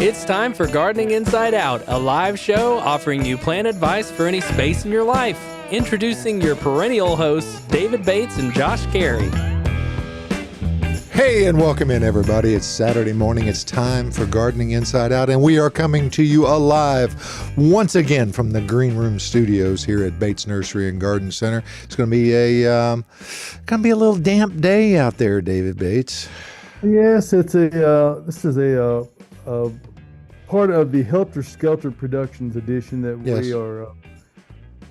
It's time for Gardening Inside Out, a live show offering you plant advice for any space in your life. Introducing your perennial hosts, David Bates and Josh Carey. Hey, and welcome in, everybody. It's Saturday morning. It's time for Gardening Inside Out, and we are coming to you alive once again from the Green Room Studios here at Bates Nursery and Garden Center. It's going to be a little damp day out there, David Bates. Yes, it's this is a part of the Helter Skelter Productions edition that we are.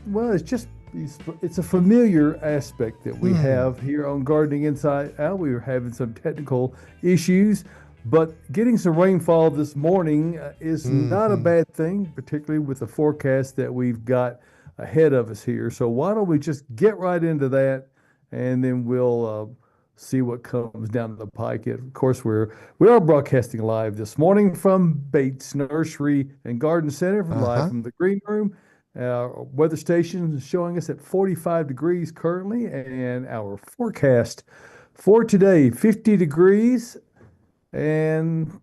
Well, it's a familiar aspect that we have here on Gardening Inside Out. We were having some technical issues, but getting some rainfall this morning is not a bad thing, particularly with the forecast that we've got ahead of us here. So why don't we just get right into that, and then we'll see what comes down the pike. Of course, we are broadcasting live this morning from Bates Nursery and Garden Center, live from the Green Room. Our weather station is showing us at 45 degrees currently, and our forecast for today, 50 degrees, and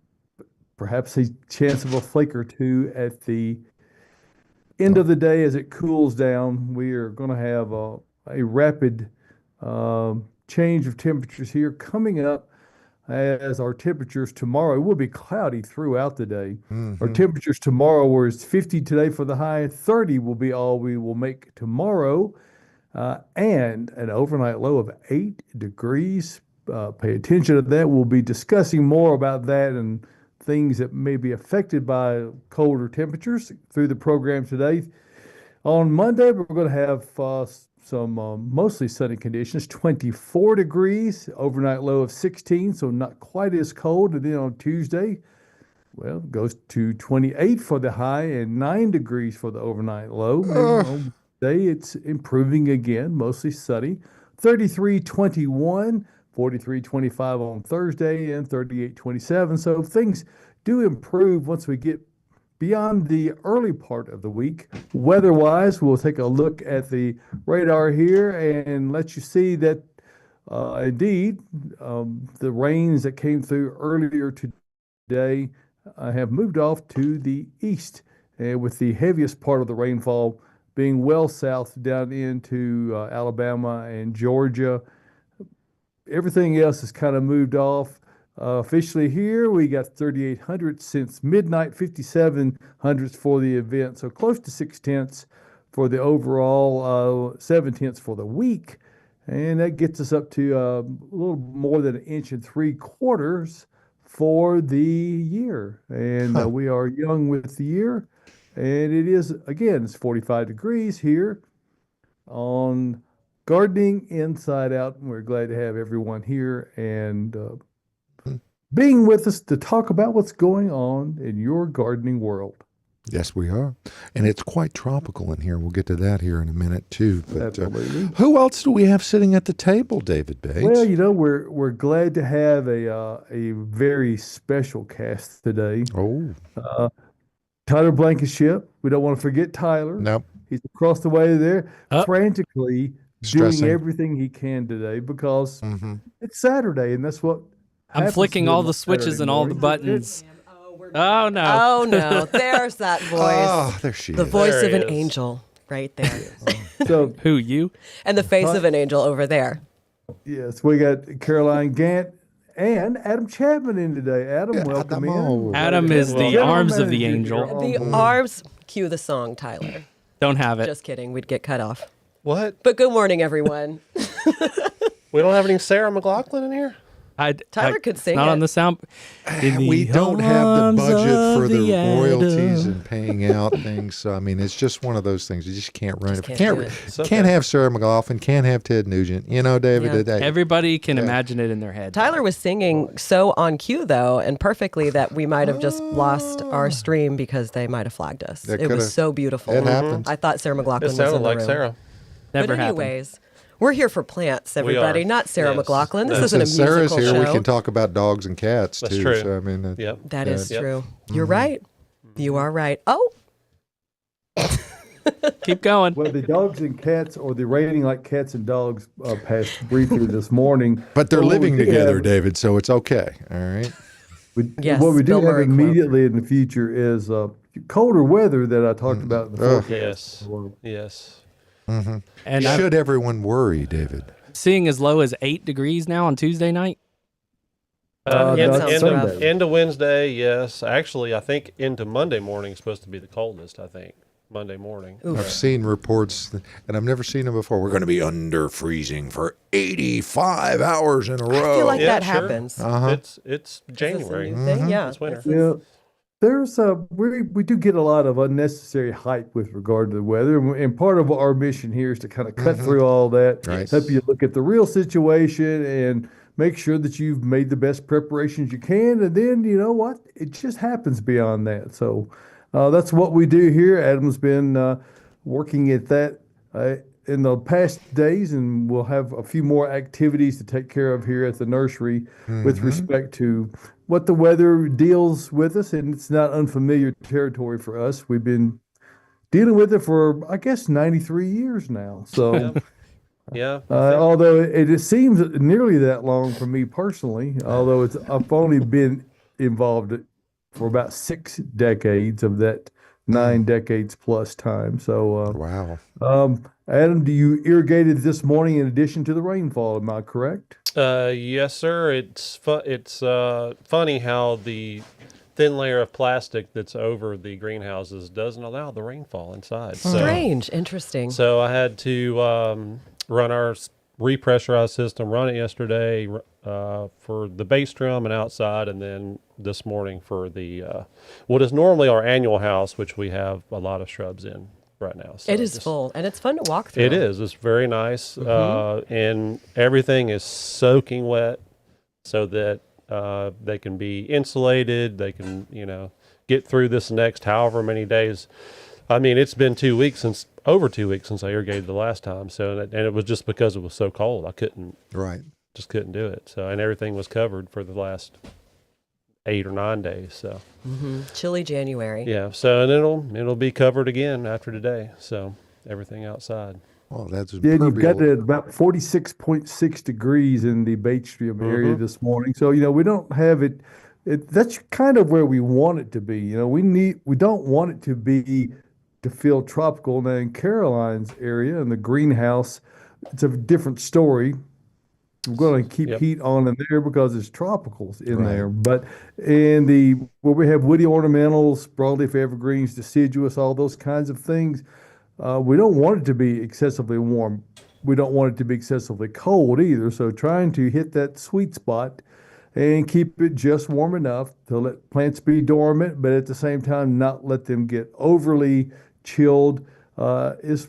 perhaps a chance of a flake or two at the end of the day as it cools down. We are going to have a rapid change of temperatures here coming up, as our temperatures tomorrow will be cloudy throughout the day. Our temperatures tomorrow, where it's 50 today for the high, 30 will be all we will make tomorrow, and an overnight low of 8 degrees. Pay attention to that. We'll be discussing more about that and things that may be affected by colder temperatures through the program today. On Monday, we're going to have some mostly sunny conditions, 24 degrees, overnight low of 16, so not quite as cold. And then on Tuesday, well, it goes to 28 for the high and 9 degrees for the overnight low. And on Wednesday, it's improving again, mostly sunny, 33-21, 43-25 on Thursday, and 38-27. So things do improve once we get beyond the early part of the week. Weather-wise, we'll take a look at the radar here and let you see that indeed the rains that came through earlier today have moved off to the east, with the heaviest part of the rainfall being well south down into Alabama and Georgia. Everything else has kind of moved off. Officially here, we got 3,800 since midnight, 5,700 for the event, so close to 6/10 for the overall, 7/10 for the week, and that gets us up to a little more than 1.75 inches for the year. And we are young with the year, and it is, again, it's 45 degrees here on Gardening Inside Out. We're glad to have everyone here and being with us to talk about what's going on in your gardening world. Yes, we are. And it's quite tropical in here. We'll get to that here in a minute, too. But Absolutely. Who else do we have sitting at the table, David Bates? Well, we're glad to have a very special cast today. Tyler Blankenship. We don't want to forget Tyler. Nope. He's across the way there, frantically Stressing. doing everything he can today because it's Saturday, and that's what I'm flicking all the switches and all the buttons. Oh, no. Oh, no. There's that voice. Oh, there she is. The voice There of he an is. angel right there. So, Who, you? And the face of an angel over there. yes, we got Caroline Gant and Adam Chapman in today. Adam, welcome in. Adam is the General arms of the manager angel. here. The arms. Cue the song, Tyler. Don't have it. Just kidding. We'd get cut off. What? But good morning, everyone. We don't have any Sarah McLachlan in here? Tyler could sing not it. on the sound. We don't have the arms budget for of the the royalties Adam. and paying out things. So, I mean, it's just one of those things. You just can't run it. Just Can't, can't do it. It's okay. can't have Sarah McLaughlin. Can't have Ted Nugent. You know, David. Yeah. Everybody can imagine it in their head. Tyler was singing so on cue, though, and perfectly that we might have just lost our stream because they might have flagged us. That It was coulda- so beautiful. It happens. I thought Sarah McLachlan It was in sounded the like room. Sarah. Never But happened. anyways, we're here for plants, everybody, are. not Sarah Yes. McLachlan. This And isn't a Since Sarah's musical here, show. we can talk about dogs and cats, That's too. true. So, I mean, Yep. That is Yep. true. You're right. You are right. Oh, Keep going. Well, the dogs and cats, or the raining like cats and dogs, passed briefly this morning. but they're Well, living we together, have- David, so it's okay. All right. Yes, what we do Bill have Murray quote. immediately in the future is colder weather that I talked about in the forecast. Yes. Yes. And Should everyone worry, David? seeing as low as 8 degrees now on Tuesday night. That sounds rough. Into Wednesday, yes. Actually, I think into Monday morning is supposed to be the coldest, I think. Monday morning. Oof. I've seen reports, and I've never seen them before. We're going to be under freezing for 85 hours in a row. I feel like Yeah, that sure. happens. It's Is this a January. new thing? Yeah. It's winter. Yeah, there's we do get a lot of unnecessary hype with regard to the weather, and part of our mission here is to kind of cut through all that, Right. help you look at the real situation, and make sure that you've made the best preparations you can, and then you know what, it just happens beyond that. So that's what we do here. Adam's been working at that in the past days, and we'll have a few more activities to take care of here at the nursery with respect to what the weather deals with us, and it's not unfamiliar territory for us. We've been dealing with it for, I guess, 93 years now. So, Yeah. although it seems nearly that long for me personally, although I've only been involved for about 6 decades of that 9 decades plus time. So, Wow. Adam, do you irrigated this morning in addition to the rainfall? Am I correct? Yes, sir. It's funny how the thin layer of plastic that's over the greenhouses doesn't allow the rainfall inside. Strange. Interesting. So I had to run our repressurized system, run it yesterday for the base drum and outside, and then this morning for the what is normally our annual house, which we have a lot of shrubs in right now. So It is full, and it's fun to walk through. It is. It's very nice, and everything is soaking wet, so that they can be insulated. They can, get through this next however many days. I mean, it's been over 2 weeks since I irrigated the last time. So, and it was just because it was so cold. I couldn't do it. So, and everything was covered for the last 8 or 9 days. So, Chilly January. yeah. So, and it'll be covered again after today. So, everything outside. Well, that's Yeah, you've got impermeable. it about 46.6 degrees in the Batestream area this morning. So, we don't have it. That's kind of where we want it to be. We don't want it to feel tropical. Now in Caroline's area in the greenhouse, it's a different story. We're going to keep heat on in there because it's tropicals in there. But in where we have woody ornamentals, broadleaf evergreens, deciduous, all those kinds of things, we don't want it to be excessively warm. We don't want it to be excessively cold either. So trying to hit that sweet spot and keep it just warm enough to let plants be dormant, but at the same time not let them get overly chilled is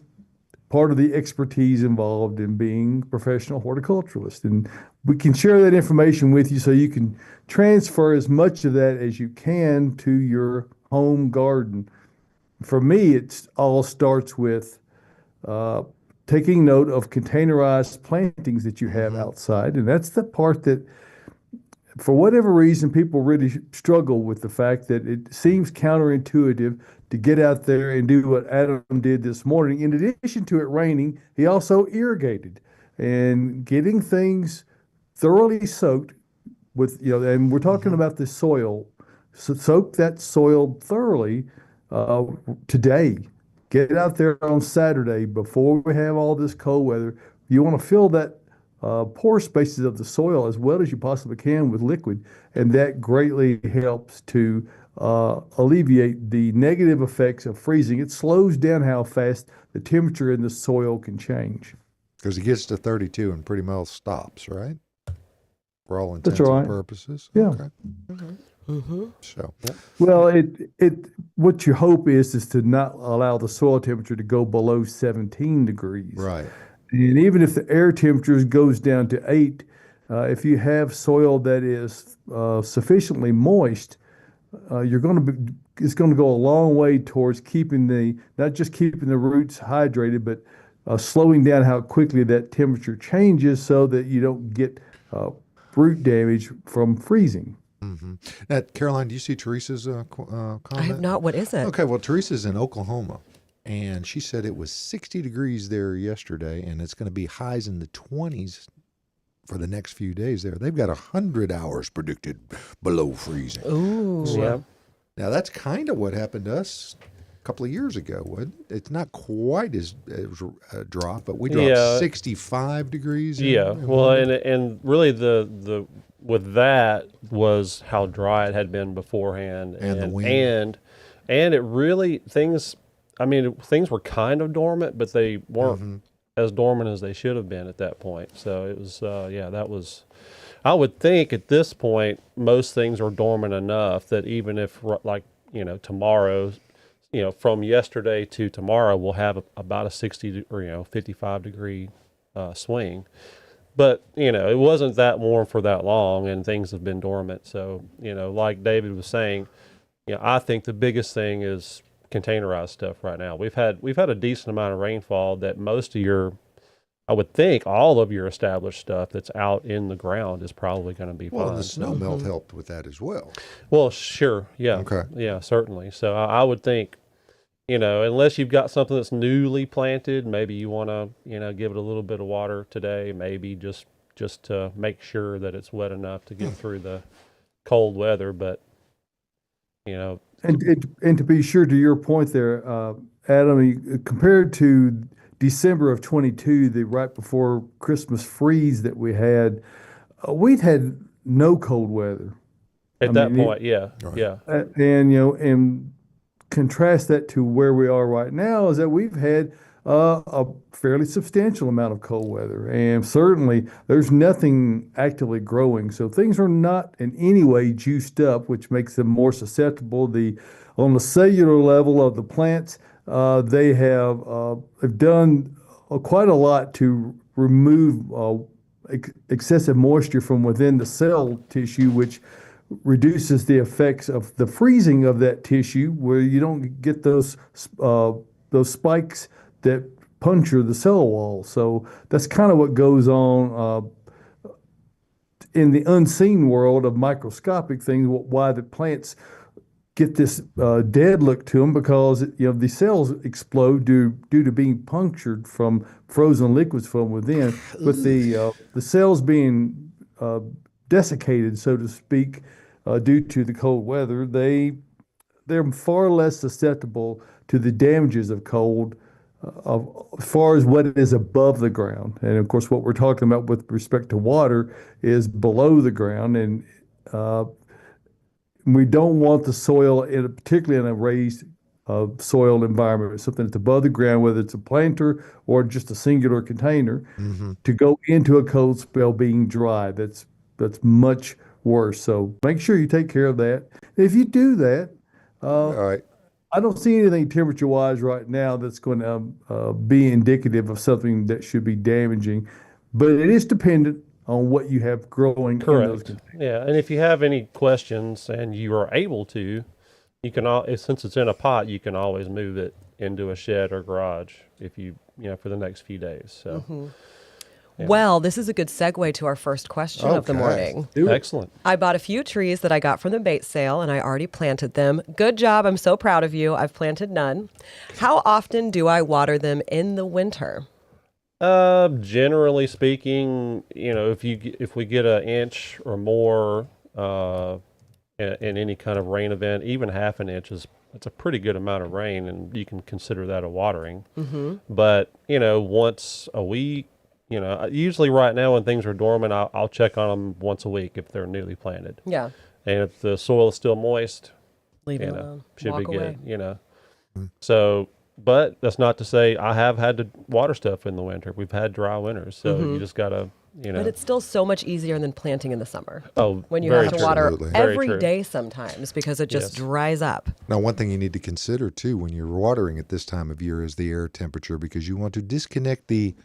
part of the expertise involved in being a professional horticulturalist. And we can share that information with you so you can transfer as much of that as you can to your home garden. For me, it all starts with taking note of containerized plantings that you have outside. And that's the part that, for whatever reason, people really struggle with, the fact that it seems counterintuitive to get out there and do what Adam did this morning. In addition to it raining, he also irrigated and getting things thoroughly soaked with, and we're talking about the soil. So soak that soil thoroughly today. Get out there on Saturday before we have all this cold weather. You want to fill that pore spaces of the soil as well as you possibly can with liquid, and that greatly helps to alleviate the negative effects of freezing. It slows down how fast the temperature in the soil can change. Because it gets to 32 and pretty much stops, right? For all intents That's right. and purposes. Yeah. Okay. So, Well, what you hope is to not allow the soil temperature to go below 17 degrees. right. And even if the air temperature goes down to 8, if you have soil that is sufficiently moist, it's going to go a long way towards not just keeping the roots hydrated, but slowing down how quickly that temperature changes so that you don't get root damage from freezing. Now, Caroline, do you see Teresa's comment? I have not. What is it? Okay, well, Teresa's in Oklahoma, and she said it was 60 degrees there yesterday, and it's going to be highs in the 20s for the next few days there. They've got 100 hours predicted below freezing. Ooh. Yeah. Now, that's kind of what happened to us a couple of years ago. Wasn't it? It's not quite as a drop, but we dropped 65 degrees. Well, and really the with that was how dry it had been beforehand, and the wind. And it really things were kind of dormant, but they weren't as dormant as they should have been at that point. So it was that was, I would think at this point most things are dormant enough that even if tomorrow, from yesterday to tomorrow we'll have about a 60 or 55 degree swing. But, it wasn't that warm for that long, and things have been dormant. So, like David was saying, I think the biggest thing is containerized stuff right now. We've had a decent amount of rainfall that most of I would think all of your established stuff that's out in the ground is probably going to be fine. Well, the snow melt helped with that as well. Well, sure. Yeah. Okay. Yeah, certainly. So I would think, unless you've got something that's newly planted, maybe you want to, give it a little bit of water today, maybe just to make sure that it's wet enough to get through the cold weather. But, And to be sure, to your point there, Adam, compared to December of 22, the right before Christmas freeze that we had, we'd had no cold weather. At that point, yeah. And contrast that to where we are right now is that we've had a fairly substantial amount of cold weather, and certainly there's nothing actively growing. So things are not in any way juiced up, which makes them more susceptible. On the cellular level of the plants, they have done quite a lot to remove excessive moisture from within the cell tissue, which reduces the effects of the freezing of that tissue, where you don't get those spikes that puncture the cell wall. So that's kind of what goes on in the unseen world of microscopic things. Why the plants get this dead look to them, because the cells explode due to being punctured from frozen liquids from within. With the cells being desiccated, so to speak, due to the cold weather, they're far less susceptible to the damages of cold as far as what is above the ground. And of course, what we're talking about with respect to water is below the ground. And we don't want the soil, particularly in a raised soil environment, something that's above the ground, whether it's a planter or just a singular container, to go into a cold spell being dry. That's much worse. So make sure you take care of that. If you do that, all right. I don't see anything temperature-wise right now that's going to be indicative of something that should be damaging, but it is dependent on what you have growing. Correct. In those containers. Yeah, and if you have any questions and you are able to, you can since it's in a pot, you can always move it into a shed or garage if for the next few days. So. Yeah. Well, this is a good segue to our first question of the morning. Excellent. I bought a few trees that I got from the bait sale, and I already planted them. Good job. I'm so proud of you. I've planted none. How often do I water them in the winter? Generally speaking, if we get an inch or more in any kind of rain event, even half an inch it's a pretty good amount of rain, and you can consider that a watering. But once a week. Usually right now when things are dormant, I'll check on them once a week if they're newly planted. Yeah. And if the soil is still moist, leave it alone. Should Walk be away. good. So, but that's not to say I have had to water stuff in the winter. We've had dry winters, so you just gotta, But it's still so much easier than planting in the summer. Oh, when you very have to true. water Absolutely. every day sometimes because it just Yes. dries up. Now, one thing you need to consider too when you're watering at this time of year is the air temperature, because you want to disconnect the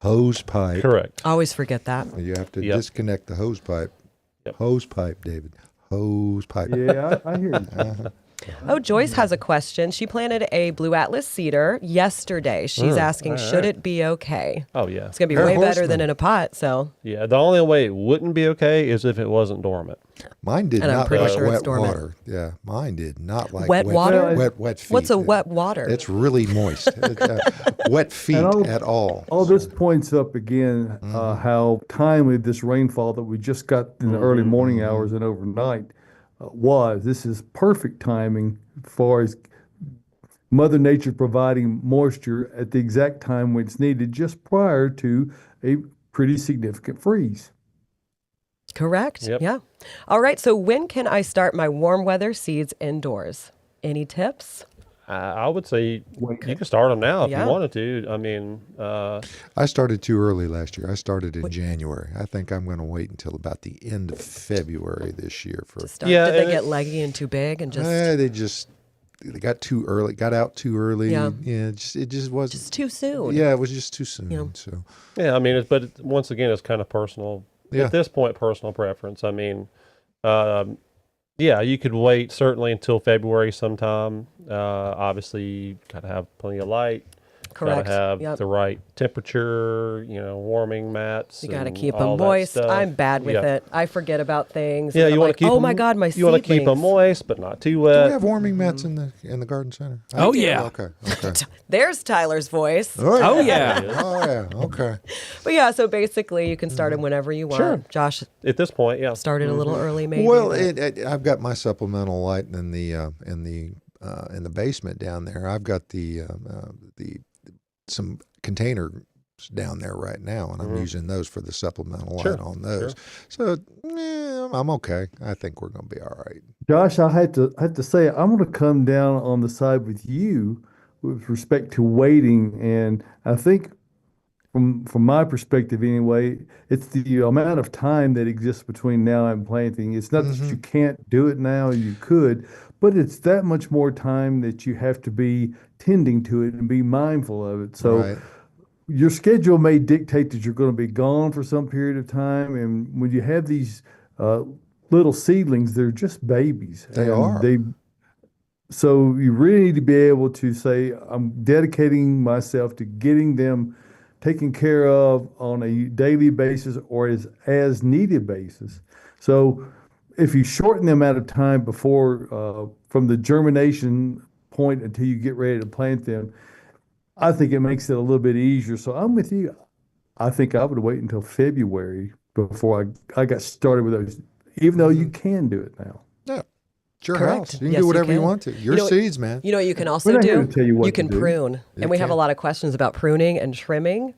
hose pipe. Correct. Always forget that. You have to Yep. disconnect the hose pipe. Yep. Hose pipe, David. Hose pipe. Yeah, I hear you. Oh, Joyce has a question. She planted a blue Atlas cedar yesterday. She's asking, should it be okay? Oh, yeah. It's going to be way better than in a pot, so. Yeah, the only way it wouldn't be okay is if it wasn't dormant. Mine did And I'm not pretty like sure it's wet dormant. water. Yeah, mine did not like Wet water? Wet feet. What's a wet water? It's really moist. Wet feet at all. All this points up again how timely this rainfall that we just got in the early morning hours and overnight was. This is perfect timing as far as Mother Nature providing moisture at the exact time when it's needed, just prior to a pretty significant freeze. Correct. Yep. Yeah. All right. So when can I start my warm weather seeds indoors? Any tips? I would say you can start them now if Yeah. you wanted to. I mean, I started too early last year. I started in January. I think I'm going to wait until about the end of February this year for. To start? Yeah, Did they and get leggy and too big and just They got too early. Got out too early. Yeah. it just wasn't. just too soon? Yeah, it was just too soon. Yeah. So yeah, I mean, once again, it's kind of personal. Yeah. At this point, personal preference. I mean, yeah, you could wait certainly until February sometime. Obviously, you got to have plenty of light. Correct. Got to have Yep. the right temperature, warming mats. You got to and keep all them that moist. stuff. I'm bad with Yeah. it. I forget about things. Yeah, and you I'm want like, to keep. oh my God, my You want to keep them seedlings. moist, but not too do wet. we have warming mats in the garden center? Oh, yeah. Okay. Okay. There's Tyler's voice. Oh, yeah. Oh yeah. Okay. But yeah, so basically you can start them whenever you want. Sure. Josh At this point, yeah. started a little early, maybe. Well, but- I've got my supplemental light in the basement down there. I've got the some containers down there right now, and I'm using those for the supplemental light Sure, on those. So I'm okay. I think we're going to be all right. Josh, I had to say, I'm going to come down on the side with you with respect to waiting, and I think from my perspective anyway, it's the amount of time that exists between now and planting. It's not that you can't do it now, you could, but it's that much more time that you have to be tending to it and be mindful of it. So Right. your schedule may dictate that you're going to be gone for some period of time, and when you have these little seedlings, they're just babies. They And are. So you really need to be able to say, I'm dedicating myself to getting them taken care of on a daily basis or as needed basis. So if you shorten the amount of time before from the germination point until you get ready to plant them, I think it makes it a little bit easier. So I'm with you. I think I would wait until February before I got started with those, even though you can do it now. Yeah. It's your Correct. house. You can Yes, do you whatever you can. want to. Your know what- seeds, man. You know what you can also We're not do? here to tell you what to can do. prune. And we have a lot of questions about pruning and trimming.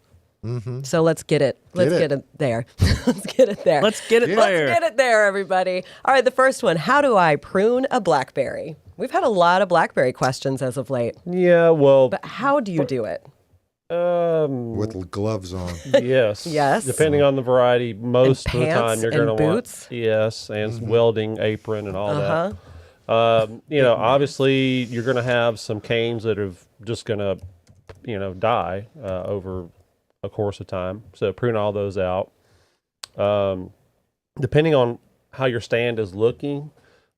So let's get it. Let's it. get it there. Let's get it there. Let's get it there. Let's get it there, everybody. All right, the first one. How do I prune a blackberry? We've had a lot of blackberry questions as of late. Yeah, well, But how do you do it? With gloves on. yes. Yes. Depending on the variety, most of the pants time you're and going to want. boots? Yes, and welding apron and all Uh-huh. that. Obviously you're going to have some canes that are just going to, die over a course of time. So prune all those out. Depending on how your stand is looking,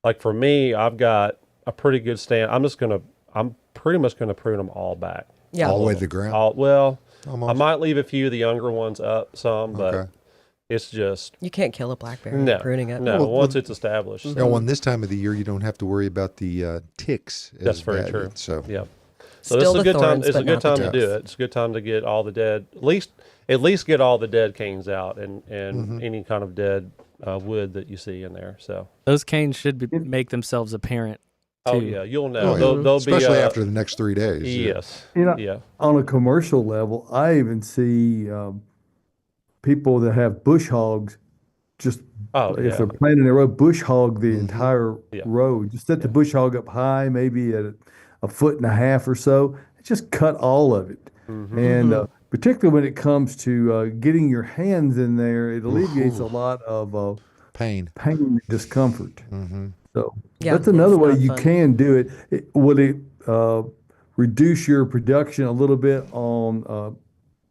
like for me, I've got a pretty good stand. I'm pretty much going to prune them all back. Yeah. All the way to the ground. I I might leave a few of the younger ones up some, but Okay. it's just You can't kill a blackberry no pruning it. No, Well, once it's established. Now, on this time of the year, you don't have to worry about the ticks. That's as very bad. true. So Yeah. So Still this is a the good time. thorns, It's a but good not the time to do tips. it. It's a good time to get all the dead, at least get all the dead canes out and any kind of dead wood that you see in there. So Those canes should make themselves apparent. oh too. yeah, you'll know. Oh, yeah. They'll especially be after the next 3 days. yes. Yeah. On a commercial level, I even see people that have bush hogs just Oh, if yeah. they're planting a road, bush hog the entire Yeah. road. Just set the bush hog up high, maybe at a foot and a half or so. Just cut all of it. And particularly when it comes to getting your hands in there, it alleviates a lot of Pain. pain and discomfort. So Yeah, that's another it's way not you fun. can do it. Would it reduce your production a little bit on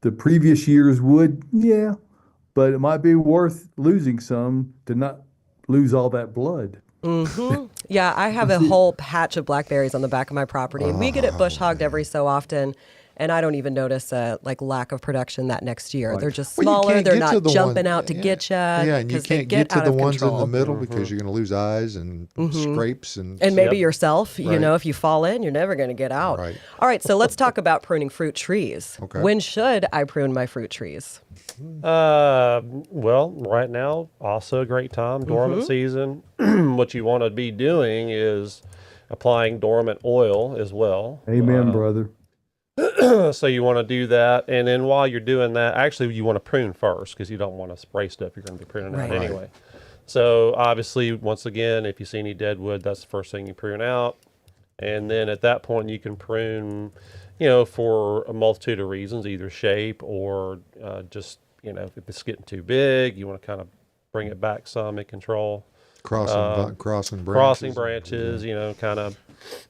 the previous year's wood? Yeah, but it might be worth losing some to not lose all that blood. Yeah, I have a whole patch of blackberries on the back of my property, and we get it bush hogged every so often. And I don't even notice a lack of production that next year. Right. They're just Well, you smaller. can't They're get to not the jumping one- out to get you Yeah, and you because they can't get get to out the of ones in control. the middle because you're going to lose eyes and scrapes and Maybe Yep. yourself, Right. if you fall in, you're never going to get out. Right. All right, so let's talk about pruning fruit trees. Okay. When should I prune my fruit trees? Well, right now, also a great time, dormant season. What you want to be doing is applying dormant oil as well. Amen, brother. So you want to do that, and then while you're doing that, actually you want to prune first because you don't want to spray stuff you're going to be pruning out Right. anyway. So obviously, once again, if you see any dead wood, that's the first thing you prune out, and then at that point you can prune, for a multitude of reasons, either shape or just if it's getting too big, you want to kind of bring it back some and control. crossing Crossing branches. branches, kind of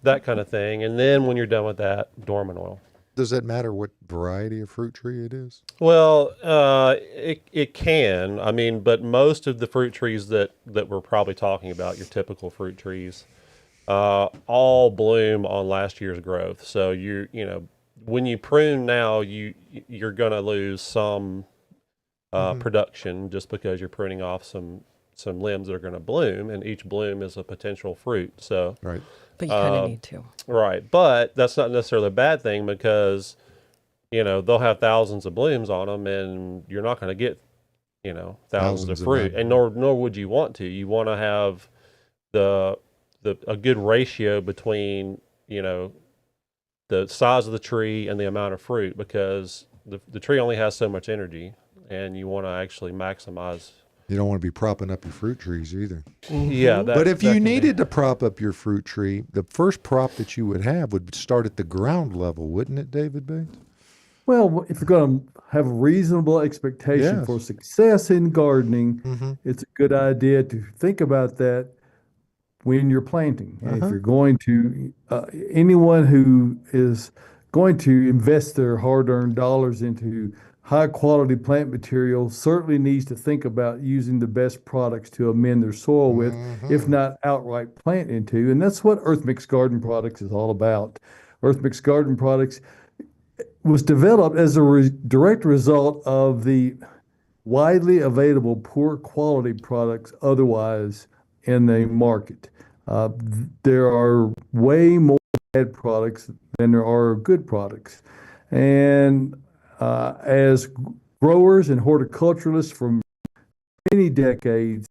that kind of thing, and then when you're done with that, dormant oil. Does that matter what variety of fruit tree it is? Well, it can. I mean, but most of the fruit trees that we're probably talking about, your typical fruit trees, all bloom on last year's growth. So when you prune now, you're going to lose some production just because you're pruning off some limbs that are going to bloom, and each bloom is a potential fruit. So Right. But you kind of need to. right, but that's not necessarily a bad thing because they'll have thousands of blooms on them, and you're not going to get thousands of fruit, them. and nor would you want to. You want to have a good ratio between the size of the tree and the amount of fruit, because the tree only has so much energy, and you want to actually maximize. You don't want to be propping up your fruit trees either. Yeah, But if that you can be- needed to prop up your fruit tree, the first prop that you would have would start at the ground level, wouldn't it, David Bates? Well, if you're going to have a reasonable expectation Yes. for success in gardening, it's a good idea to think about that when you're planting. And if you're going to, anyone who is going to invest their hard-earned dollars into high-quality plant material certainly needs to think about using the best products to amend their soil with, if not outright plant into. And that's what Earth Mix Garden Products is all about. Earth Mix Garden Products was developed as a direct result of the widely available poor quality products otherwise in the market. There are way more bad products than there are good products. And as growers and horticulturalists for many decades,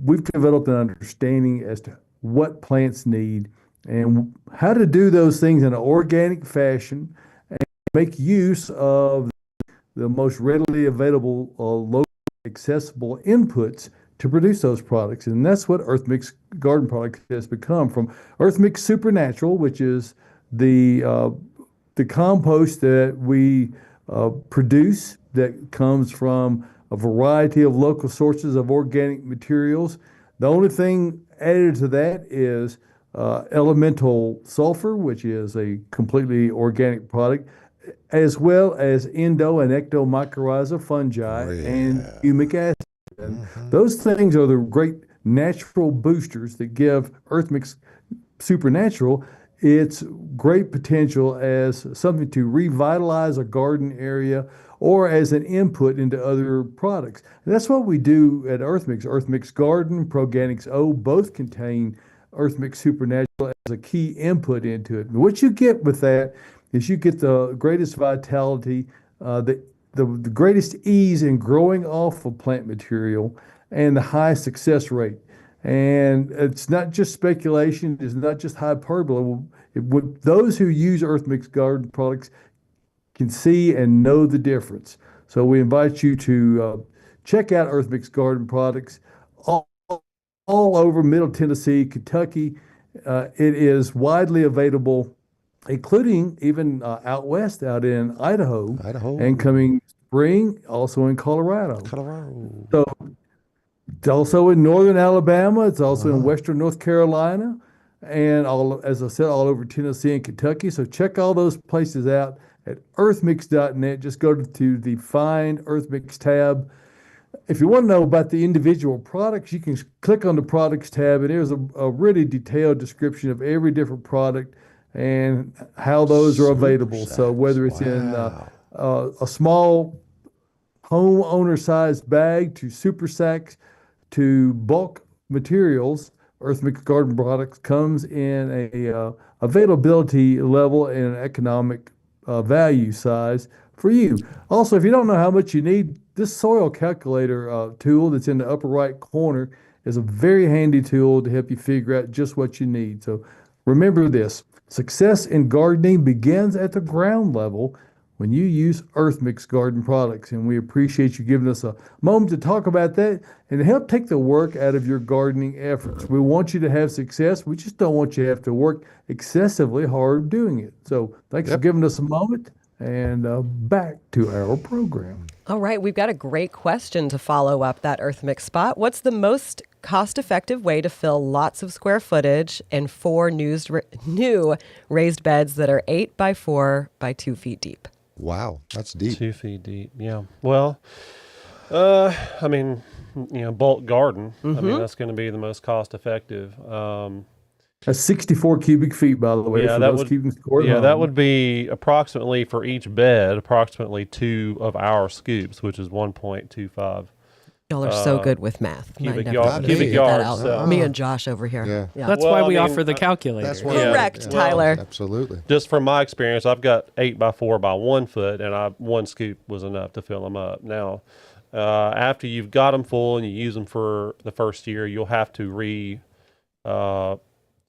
we've developed an understanding as to what plants need and how to do those things in an organic fashion and make use of the most readily available, low accessible inputs to produce those products. And that's what Earth Mix Garden Products has become, from Earth Mix Supernatural, which is the compost that we produce that comes from a variety of local sources of organic materials. The only thing added to that is elemental sulfur, which is a completely organic product, as well as endo and ectomycorrhiza fungi and humic acid. And those things are the great natural boosters that give Earth Mix Supernatural its great potential as something to revitalize a garden area or as an input into other products. And that's what we do at Earth Mix. Earth Mix Garden, Proganics O, both contain Earth Mix Supernatural as a key input into it. And what you get with that is you get the greatest vitality, the greatest ease in growing off of plant material, and the high success rate. And it's not just speculation, it's not just hyperbole. Those who use Earth Mix Garden products can see and know the difference. So we invite you to check out Earth Mix Garden Products all over Middle Tennessee, Kentucky. It is widely available, including even out west, out in Idaho, and coming spring, also in Colorado. So it's also in northern Alabama. It's also in western North Carolina, and as I said, all over Tennessee and Kentucky. So check all those places out at earthmix.net. Just go to the Find Earth Mix tab if you want to know about the individual products, you can click on the products tab, and there's a really detailed description of every different product and how those are available. So whether it's in a small homeowner-sized bag to super sacks to bulk materials, Earth Mix Garden Products comes in a availability level and an economic value size for you. Also, if you don't know how much you need, this soil calculator tool that's in the upper right corner is a very handy tool to help you figure out just what you need. So remember this, success in gardening begins at the ground level when you use Earth Mix Garden Products. And we appreciate you giving us a moment to talk about that and to help take the work out of your gardening efforts. We want you to have success. We just don't want you to have to work excessively hard doing it. So thanks for giving us a moment, and back to our program. All right, we've got a great question to follow up that Earth Mix spot. What's the most cost-effective way to fill lots of square footage in 4 new raised beds that are 8 by 4 by 2 feet deep? Wow, that's deep. 2 feet deep, yeah. Well, I mean, bulk garden. I mean, that's going to be the most cost-effective. That's 64 cubic feet, by the way. Yeah, for that those would. keeping score at Yeah, home. that would be approximately for each bed, approximately 2 of our scoops, which is 1.25 Y'all are so good with math. cubic Might yard- never cubic figure that yards, out. so- Me and Josh over here. Yeah. That's Well, why I we mean, offer the calculator. That's why. Correct, Tyler. Absolutely. Just from my experience, I've got 8 by 4 by 1 foot, and one scoop was enough to fill them up. Now, after you've got them full and you use them for the first year, you'll have to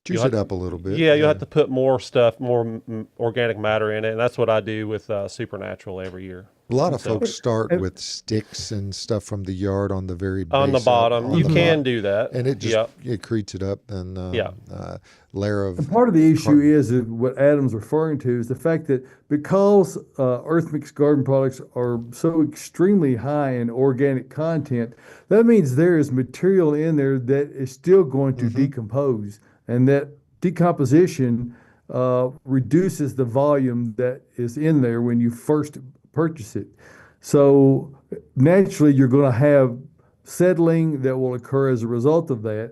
Juice it up a little bit. Yeah, you'll have to put more stuff, more organic matter in it, and that's what I do with Supernatural every year. A lot of folks start with sticks and stuff from the yard on the very base On the bottom, you can do that, and it just it creates it up and layer of. And part of the issue is that what Adam's referring to is the fact that because Earth Mix Garden Products are so extremely high in organic content, that means there is material in there that is still going to decompose, and that decomposition reduces the volume that is in there when you first purchase it. So naturally, you're going to have settling that will occur as a result of that.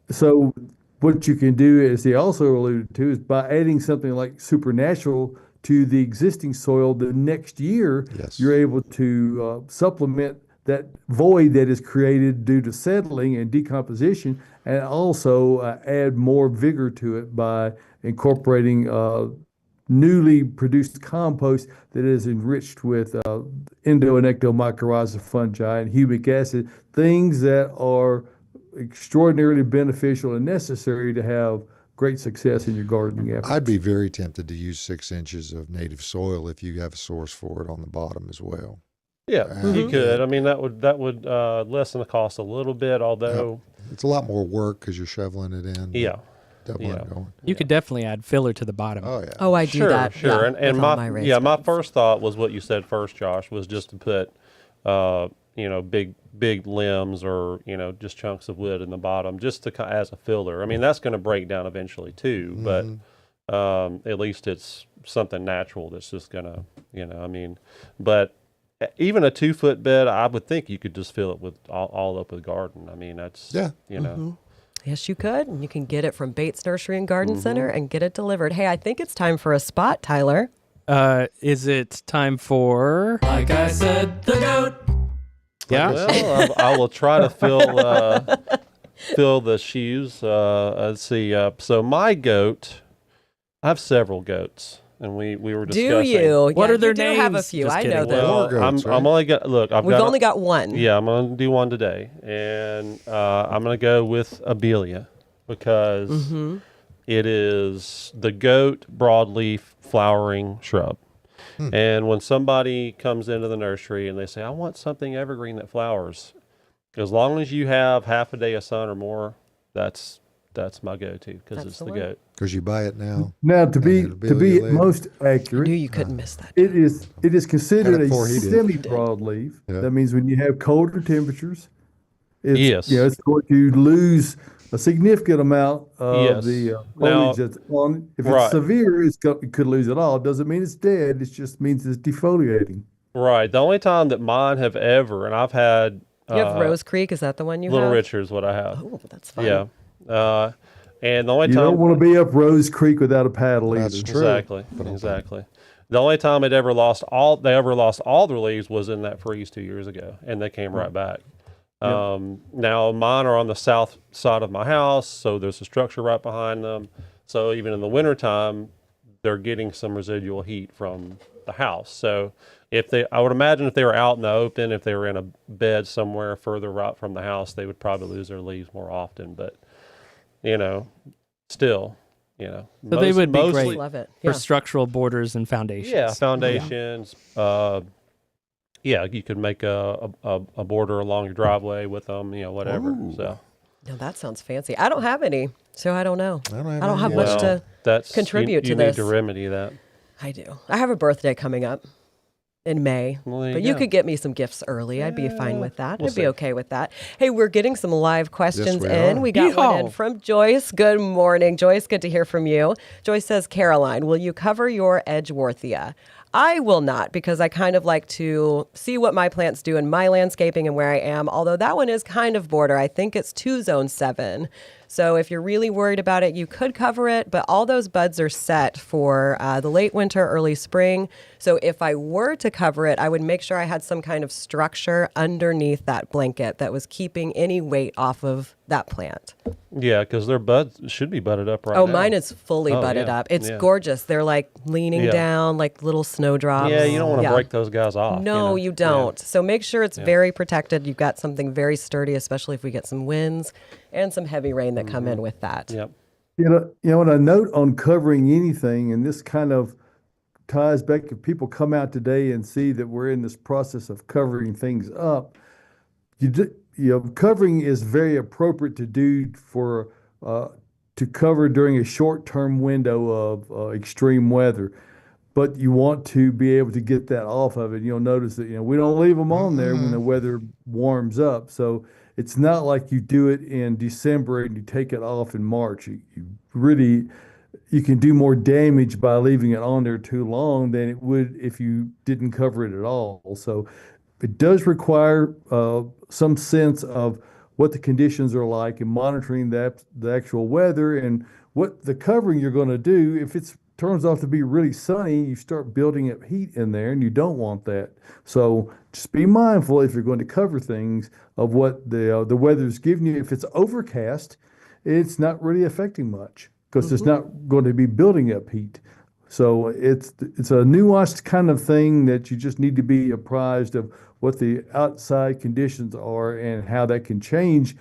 So what you can do, as he also alluded to, is by adding something like Supernatural to the existing soil the next year, you're able to supplement that void that is created due to settling and decomposition, and also add more vigor to it by incorporating newly produced compost that is enriched with endo and ectomycorrhiza fungi and humic acid, things that are extraordinarily beneficial and necessary to have great success in your gardening efforts. I'd be very tempted to use 6 inches of native soil if you have a source for it on the bottom as well. Yeah, you could. I mean, that would lessen the cost a little bit, although it's a lot more work because you're shoveling it in. Doubling it going. You could definitely add filler to the bottom. Oh yeah. Oh, I do that. Sure. Yeah, And with all my raised my beds. first thought was what you said first, Josh, was just to put, big limbs or just chunks of wood in the bottom, just to as a filler. I mean, that's going to break down eventually too, but at least it's something natural that's just gonna, but. Even a 2-foot bed, I would think you could just fill it with all up with garden. I mean, that's Yes, you could. And you can get it from Bates Nursery and Garden Center and get it delivered. Hey, I think it's time for a spot, Tyler. Is it time for, like I said, the goat? Yeah. Well, I will try to fill the shoes. Let's see. So my goat, I have several goats. And we were discussing. Do you? What Yeah, are their you do names? have a few. Just I know kidding. them. Well, goats, I'm only got We've only got one. Yeah, I'm gonna do one today, and I'm gonna go with Abelia because it is the goat broadleaf flowering shrub. And when somebody comes into the nursery and they say, "I want something evergreen that flowers," as long as you have half a day of sun or more, that's my go-to because it's the goat. Because you buy it now. Now, to be later. most I accurate, knew you couldn't miss that. it is considered Had it a before he did. semi-broadleaf. Yeah. That means when you have colder temperatures, it's, Yes. it's going to lose a significant amount of the Now- foliage that's on it. If Right. it's severe, it could lose it all. It doesn't mean it's dead. It just means it's defoliating. Right. The only time that mine have ever, and I've had You have Rose Creek. Is that the one you Little have? Richard is what I have. Oh, that's fun. Yeah. And the only You time don't want to be up Rose Creek without a paddle That's either. true. Exactly. The only time they ever lost all their leaves was in that freeze 2 years ago, and they came right back. Now mine are on the south side of my house, so there's a structure right behind them. So even in the wintertime, they're getting some residual heat from the house. So I would imagine if they were out in the open, if they were in a bed somewhere further out from the house, they would probably lose their leaves more often. But still, So they would be great Love it. for structural borders and foundations. Yeah, foundations. You could make a border along your driveway with them, whatever. Ooh. So No, that sounds fancy. I don't have any, so I don't know. I I don't have much to contribute to you this. need to remedy that. I do. I have a birthday coming up in May, Well, there but you you go. could get me some gifts early. I'd be fine with that. we'll I'd be see. okay with that. Hey, we're getting some live questions we in. are. We got one in Yeehaw. from Joyce. Good morning, Joyce. Good to hear from you. Joyce says, Caroline, will you cover your Edgeworthia? I will not, because I kind of like to see what my plants do in my landscaping and where I am, although that one is kind of border. I think it's 2 zone 7. So if you're really worried about it, you could cover it, but all those buds are set for the late winter, early spring. So if I were to cover it, I would make sure I had some kind of structure underneath that blanket that was keeping any weight off of that plant. Yeah, because their buds should be budded up right now. Oh, mine is fully Oh, budded yeah, up. It's yeah. gorgeous. They're like leaning Yeah. down like little snowdrops. Yeah, you don't want to Yeah. break those guys off. No, you don't. Yeah. So make sure it's very protected. You've got something very sturdy, especially if we get some winds and some heavy rain that come in with that. Yep. And a note on covering anything, and this kind of ties back if people come out today and see that we're in this process of covering things up. Covering is very appropriate to do for to cover during a short-term window of extreme weather. But you want to be able to get that off of it. You'll notice that we don't leave them on there when the weather warms up. So it's not like you do it in December and you take it off in March. You can do more damage by leaving it on there too long than it would if you didn't cover it at all. So it does require some sense of what the conditions are like and monitoring the actual weather and what the covering you're going to do. If it turns out to be really sunny, you start building up heat in there, and you don't want that. So just be mindful if you're going to cover things of what the weather's giving you. If it's overcast, it's not really affecting much because it's not going to be building up heat. So it's a nuanced kind of thing that you just need to be apprised of what the outside conditions are and how that can change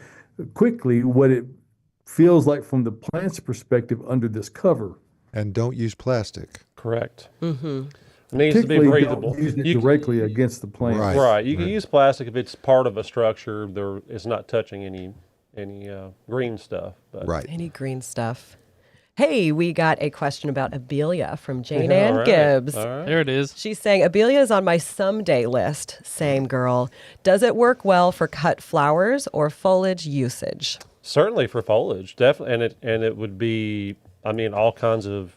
quickly what it feels like from the plant's perspective under this cover. And don't use plastic. Correct. Mm-hmm. It needs to be Particularly breathable. don't use it directly against the plant. Right. Right. You can use plastic if it's part of a structure. It's not touching any green stuff. But. Right. Any green stuff. Hey, we got a question about Abelia from Jane All Ann right. Gibbs. All right. There it is. She's saying, Abelia is on my someday list. Same girl. Does it work well for cut flowers or foliage usage? Certainly for foliage, definitely, and it would be. I mean, all kinds of.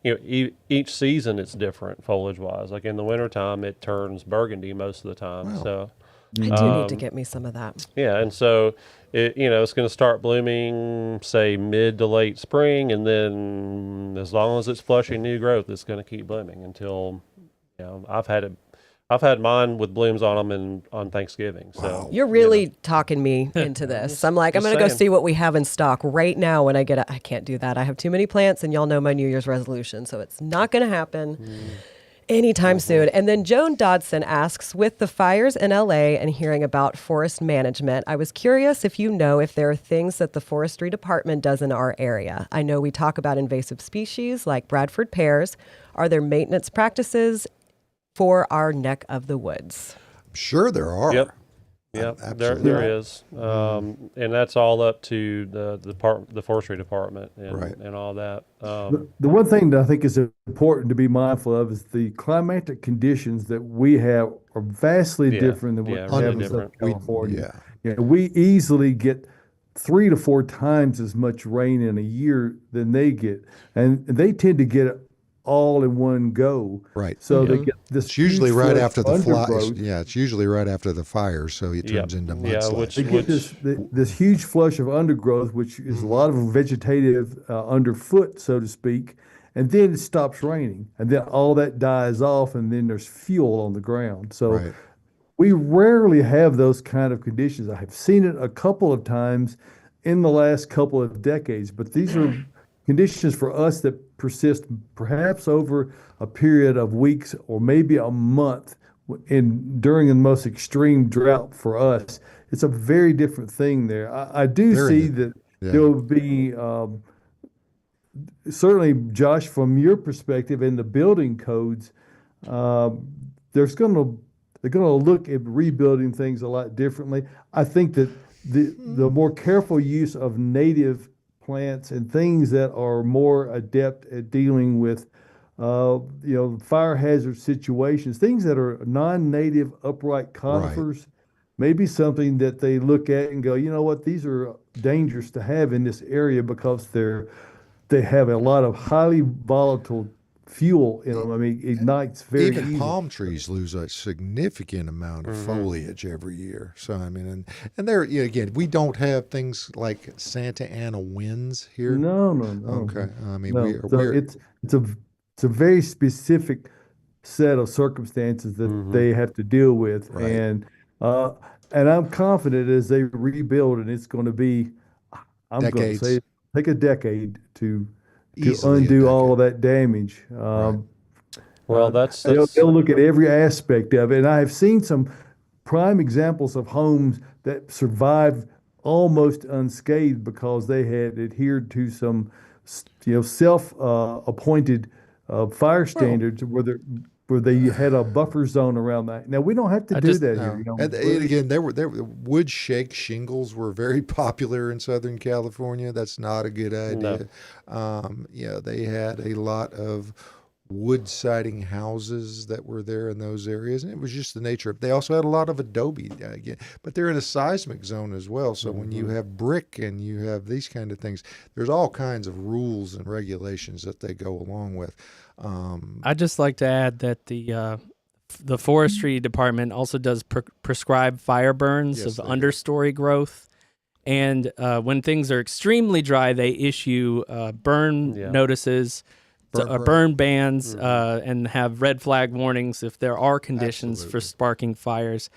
Each season it's different foliage wise. Like in the wintertime, it turns burgundy most of the time. Wow. So. I do need to get me some of that. Yeah, and so it's going to start blooming, say mid to late spring, and then as long as it's flushing new growth, it's going to keep blooming until I've had mine with blooms on them on Thanksgiving. So You're really talking me into this. I'm like, I'm just going to go saying. see what we have in stock right now when I I can't do that. I have too many plants, and y'all know my New Year's resolution, so it's not going to happen. Anytime soon. And then Joan Dodson asks, with the fires in LA and hearing about forest management, I was curious if you know if there are things that the forestry department does in our area. I know we talk about invasive species like Bradford pears. Are there maintenance practices for our neck of the woods? I'm sure there are. Yep. Yep, Absolutely. there is, and that's all up to the forestry department and all that. The one thing that I think is important to be mindful of is the climatic conditions that we have are vastly different than what we really have in different. Southern California. Yeah. We easily get 3 to 4 times as much rain in a year than they get, and they tend to get all in one go. Right. So they get this. It's usually huge right flush after of the fly. undergrowth. Yeah, it's usually right after the fire, so it turns into mudslides. They get this huge flush of undergrowth, which is a lot of vegetative underfoot, so to speak, and then it stops raining, and then all that dies off, and then there's fuel on the ground. So Right. we rarely have those kind of conditions. I have seen it a couple of times in the last couple of decades, but these are conditions for us that persist perhaps over a period of weeks or maybe a month during the most extreme drought for us. It's a very different thing there. I do see that there will be certainly, Josh, from your perspective in the building codes, they're going to look at rebuilding things a lot differently. I think that the more careful use of native plants and things that are more adept at dealing with fire hazard situations, things that are non-native upright conifers, maybe something that they look at and go, you know what, these are dangerous to have in this area because they have a lot of highly volatile fuel in them. I mean, it ignites very Even easily. palm trees lose a significant amount of foliage every year. So I mean, and there again, we don't have things like Santa Ana winds here. No. Okay, I mean, So it's a very specific set of circumstances that they have to deal with, Right. and I'm confident as they rebuild, and it's going to be, I'm going to Decades. say, take a decade to Easily a undo all decade. of that damage. Well, They'll look at every aspect of it, and I have seen some prime examples of homes that survived almost unscathed because they had adhered to some, self-appointed fire standards where they had a buffer zone around that. Now we don't have to do that here. And again, there were wood shake shingles were very popular in Southern California. That's not a good idea. They had a lot of wood siding houses that were there in those areas, and it was just the nature of. They also had a lot of adobe again, but they're in a seismic zone as well. So when you have brick and you have these kind of things, there's all kinds of rules and regulations that they go along with. I'd just like to add that the forestry department also does prescribe fire burns of understory growth. And when things are extremely dry, they issue burn notices, burn bans, and have red flag warnings if there are conditions for sparking fires.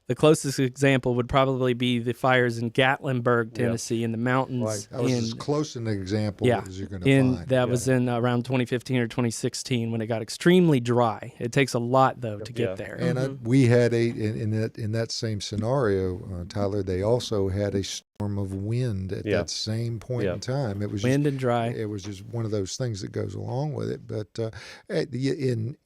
The closest example would probably be the fires in Gatlinburg, Tennessee, in the mountains. Right. That was as close an example as you're going to find. That was in around 2015 or 2016 when it got extremely dry. It takes a lot, though, to get there. And we had in that same scenario, Tyler, they also had a storm of wind at that same point in time. It was wind and dry. It was just one of those things that goes along with it. But in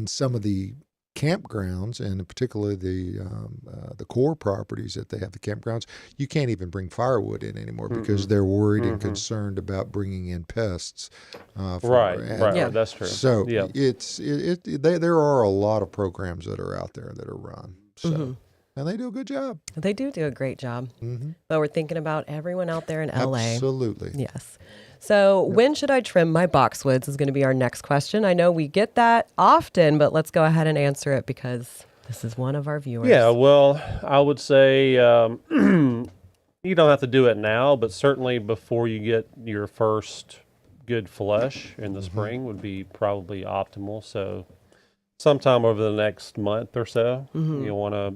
some of the campgrounds, and particularly the core properties that they have, the campgrounds, you can't even bring firewood in anymore because they're worried and concerned about bringing in pests. Right, that's true. So there are a lot of programs that are out there that are run. So. And they do a good job. They do a great job. But we're thinking about everyone out there in LA. Absolutely. Yes. So when should I trim my boxwoods is going to be our next question. I know we get that often, but let's go ahead and answer it because this is one of our viewers. Yeah, well, I would say you don't have to do it now, but certainly before you get your first good flush in the spring would be probably optimal. So sometime over the next month or so, you'll want to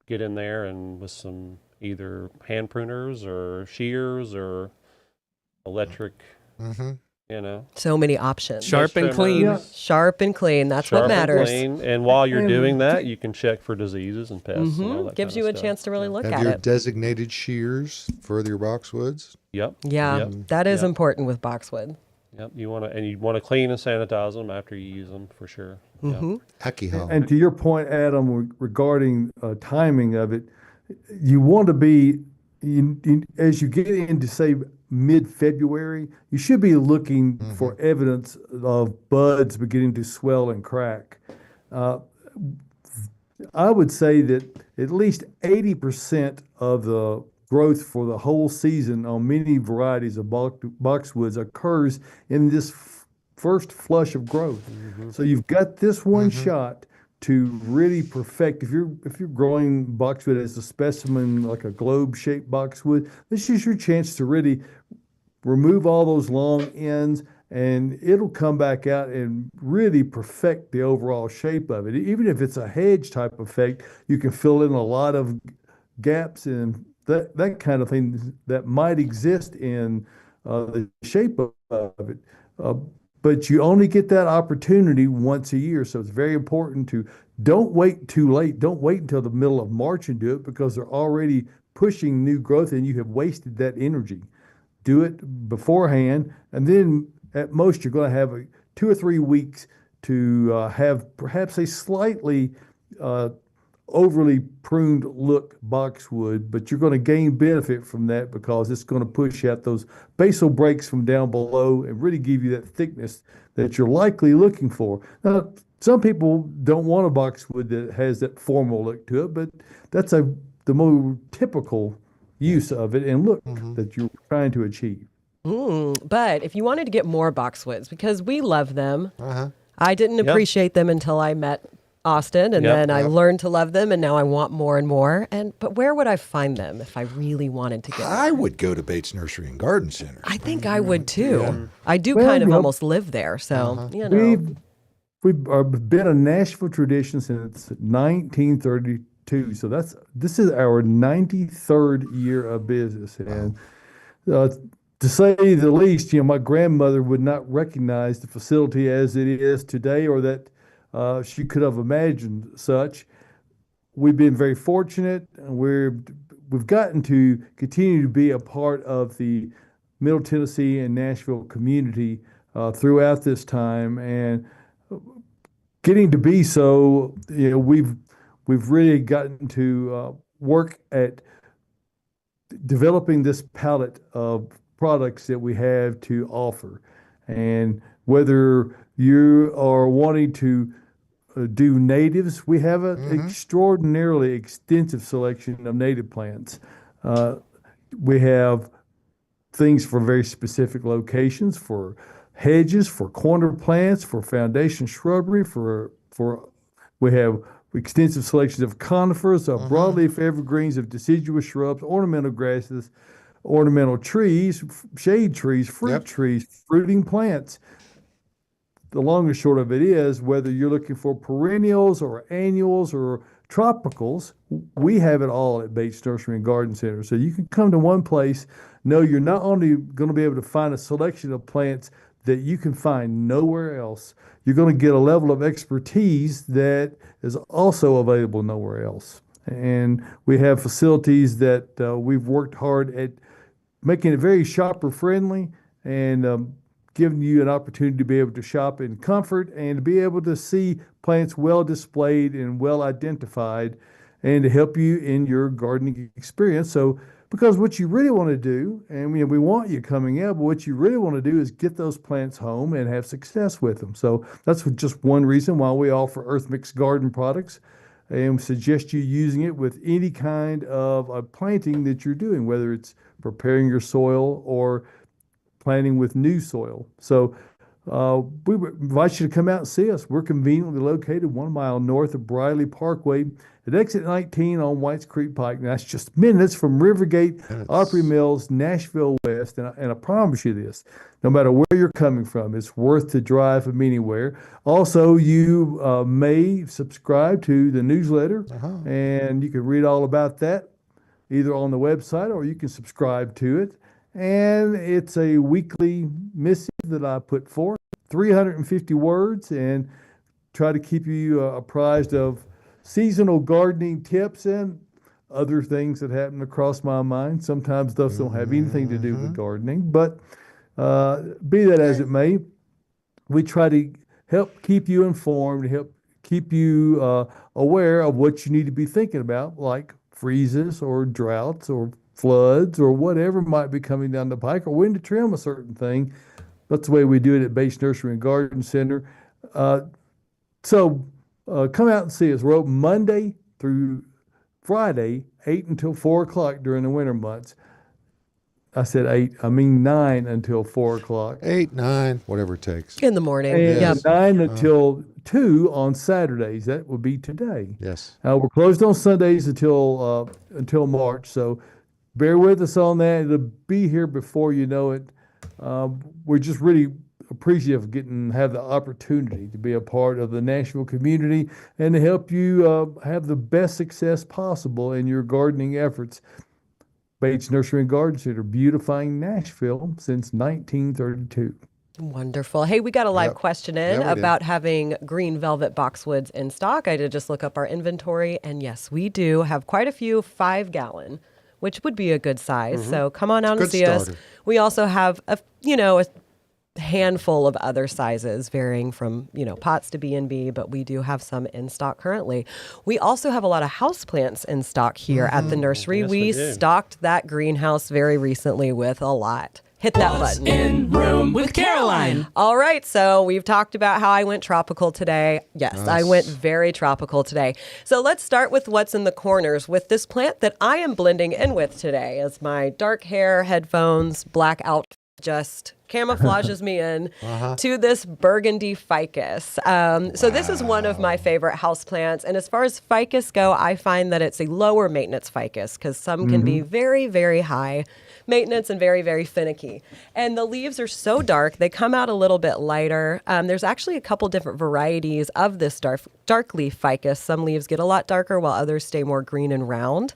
get in there and with some either hand pruners or shears or electric, So many options. Sharp and clean. Yeah. Sharp and clean. That's what matters. And while you're doing that, you can check for diseases and pests. And all that Gives kind you of a stuff. chance to really look Have at your it. designated shears for your boxwoods. Yep. Yeah, that is important with boxwood. Yep. You want to clean and sanitize them after you use them for sure. Hecky ho. And to your point, Adam, regarding timing of it, you want to be, as you get into, say, mid-February, you should be looking for evidence of buds beginning to swell and crack. I would say that at least 80% of the growth for the whole season on many varieties of boxwoods occurs in this first flush of growth. So you've got this one shot to really perfect. If you're growing boxwood as a specimen, like a globe-shaped boxwood, this is your chance to really remove all those long ends, and it'll come back out and really perfect the overall shape of it. Even if it's a hedge type effect, you can fill in a lot of gaps and that kind of thing that might exist in the shape of it. But you only get that opportunity once a year. So it's very important to don't wait too late. Don't wait until the middle of March and do it, because they're already pushing new growth and you have wasted that energy. Do it beforehand, and then at most you're going to have 2 or 3 weeks to have perhaps a slightly overly pruned look boxwood, but you're going to gain benefit from that because it's going to push out those basal breaks from down below and really give you that thickness that you're likely looking for. Now, some people don't want a boxwood that has that formal look to it, but that's the more typical use of it and look that you're trying to achieve. But if you wanted to get more boxwoods, because we love them, I didn't appreciate them until I met Austin, and then I learned to love them, and now I want more and more. But where would I find them if I really wanted to get them? I would go to Bates Nursery and Garden Center. I think I would too. Yeah. I do kind of almost live there, so you know. We've been a Nashville tradition since 1932, so this is our 93rd year of business, and to say the least, my grandmother would not recognize the facility as it is today, or that she could have imagined such. We've been very fortunate, and we've gotten to continue to be a part of the Middle Tennessee and Nashville community throughout this time, and getting to be so. We've really gotten to work at developing this palette of products that we have to offer, and whether you are wanting to do natives, we have an extraordinarily extensive selection of native plants. We have things for very specific locations, for hedges, for corner plants, for foundation shrubbery, for we have extensive selections of conifers, of broadleaf evergreens, of deciduous shrubs, ornamental grasses, ornamental trees, shade trees, fruit trees, fruiting plants. The long and short of it is, whether you're looking for perennials or annuals or tropicals, we have it all at Bates Nursery and Garden Center. So you can come to one place, know you're not only going to be able to find a selection of plants that you can find nowhere else, you're going to get a level of expertise that is also available nowhere else. And we have facilities that we've worked hard at making it very shopper friendly, and giving you an opportunity to be able to shop in comfort and to be able to see plants well displayed and well identified, and to help you in your gardening experience. So, because what you really want to do, and we want you coming out, but what you really want to do is get those plants home and have success with them. So that's just one reason why we offer Earth Mix garden products, and suggest you using it with any kind of a planting that you're doing, whether it's preparing your soil or planting with new soil. So we invite you to come out and see us. We're conveniently located 1 mile north of Briley Parkway at exit 19 on Whites Creek Pike. Now, that's just minutes from Rivergate, Opry Mills, Nashville West. And I promise you this, no matter where you're coming from, it's worth the drive from anywhere. Also, you may subscribe to the newsletter, and you can read all about that either on the website, or you can subscribe to it. And it's a weekly missive that I put forth, 350 words, and try to keep you apprised of seasonal gardening tips and other things that happen across my mind. Sometimes those don't have anything to do with gardening, but be that as it may, we try to help keep you informed, help keep you aware of what you need to be thinking about, like freezes or droughts or floods or whatever might be coming down the pike, or when to trim a certain thing. That's the way we do it at Bates Nursery and Garden Center. So come out and see us. We're open Monday through Friday, 8 until 4 o'clock during the winter months. I said 8. I mean 9 until 4 o'clock. 8, 9, whatever it takes. In the morning. And Yeah. 9 until 2 on Saturdays. That would be today. Yes. We're closed on Sundays until March. So bear with us on that. It'll be here before you know it. We're just really appreciative of have the opportunity to be a part of the Nashville community and to help you have the best success possible in your gardening efforts. Bates Nursery and Garden Center, beautifying Nashville since 1932. Wonderful. Hey, we got a live Yep. question in Yeah, we about having green velvet boxwoods in stock. I did just look up our inventory, and yes, we do have quite a few 5-gallon, which would be a good size. So come on out and Good see us. starter. We also have a handful of other sizes varying from, pots to B&B, but we do have some in stock currently. We also have a lot of houseplants in stock here at the nursery. Yes, we we do. stocked that greenhouse very recently with a lot. Hit that button. In room with Caroline. All right, so we've talked about how I went tropical today. Yes, I Nice. went very tropical today. So let's start with what's in the corners with this plant that I am blending in with today as my dark hair, headphones, black outfit just camouflages me in to this burgundy ficus. So this is one of my favorite houseplants. And as far as ficus go, I find that it's a lower maintenance ficus because some can be very, very high maintenance and very, very finicky. And the leaves are so dark, they come out a little bit lighter. There's actually a couple different varieties of this dark leaf ficus. Some leaves get a lot darker while others stay more green and round.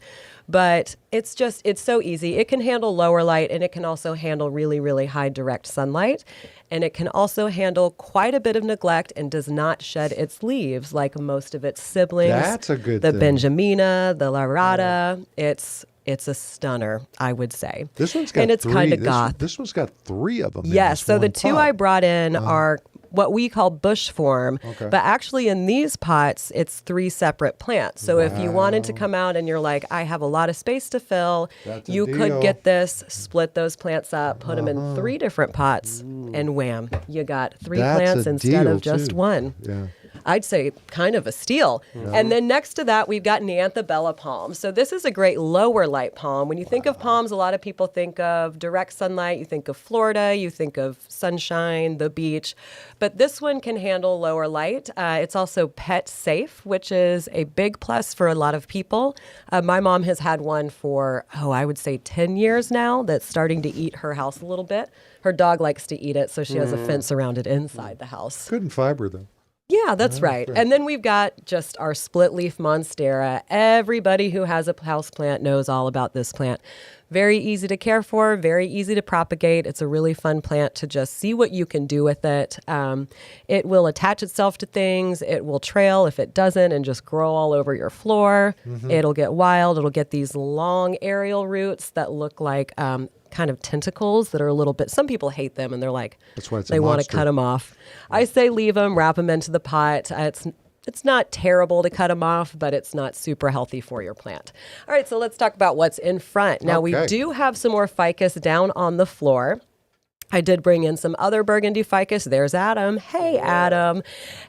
But it's so easy. It can handle lower light, and it can also handle really, really high direct sunlight. And it can also handle quite a bit of neglect and does not shed its leaves like most of its siblings. That's a good the thing. Benjamina, the Larata. It's a stunner, I would say. This one's got and it's three. kind of goth. This one's got 3 of them. in Yes. this So the one 2 pot. I brought in are what we call bush form. Okay. But actually in these pots, it's 3 separate plants. So if you wanted to come out and you're like, I have a lot of space to fill, That's a you deal. could get this, split those plants up, put them in 3 different pots, and wham, you got 3 That's plants a instead deal, of just too. 1. Yeah. I'd say kind of a steal. And then next to that, we've got Neanthobella palm. So this is a great lower light palm. When you think of palms, a lot of people think of direct sunlight. You think of Florida. You think of sunshine, the beach. But this one can handle lower light. It's also pet safe, which is a big plus for a lot of people. My mom has had one for, I would say 10 years now that's starting to eat her house a little bit. Her dog likes to eat it, so she has a fence around it inside the house. Good in fiber, though. Yeah, that's right. And then we've got just our split leaf monstera. Everybody who has a house plant knows all about this plant. Very easy to care for, very easy to propagate. It's a really fun plant to just see what you can do with it. It will attach itself to things. It will trail if it doesn't and just grow all over your floor. It'll get wild. It'll get these long aerial roots that look like kind of tentacles that are a little bit, some people hate them and they're like, That's why it's a they want to monster. cut them off. I say leave them, wrap them into the pot. It's not terrible to cut them off, but it's not super healthy for your plant. All right, so let's talk about what's in front. Now, we Okay. do have some more ficus down on the floor. I did bring in some other burgundy ficus. There's Adam. Hey, Adam.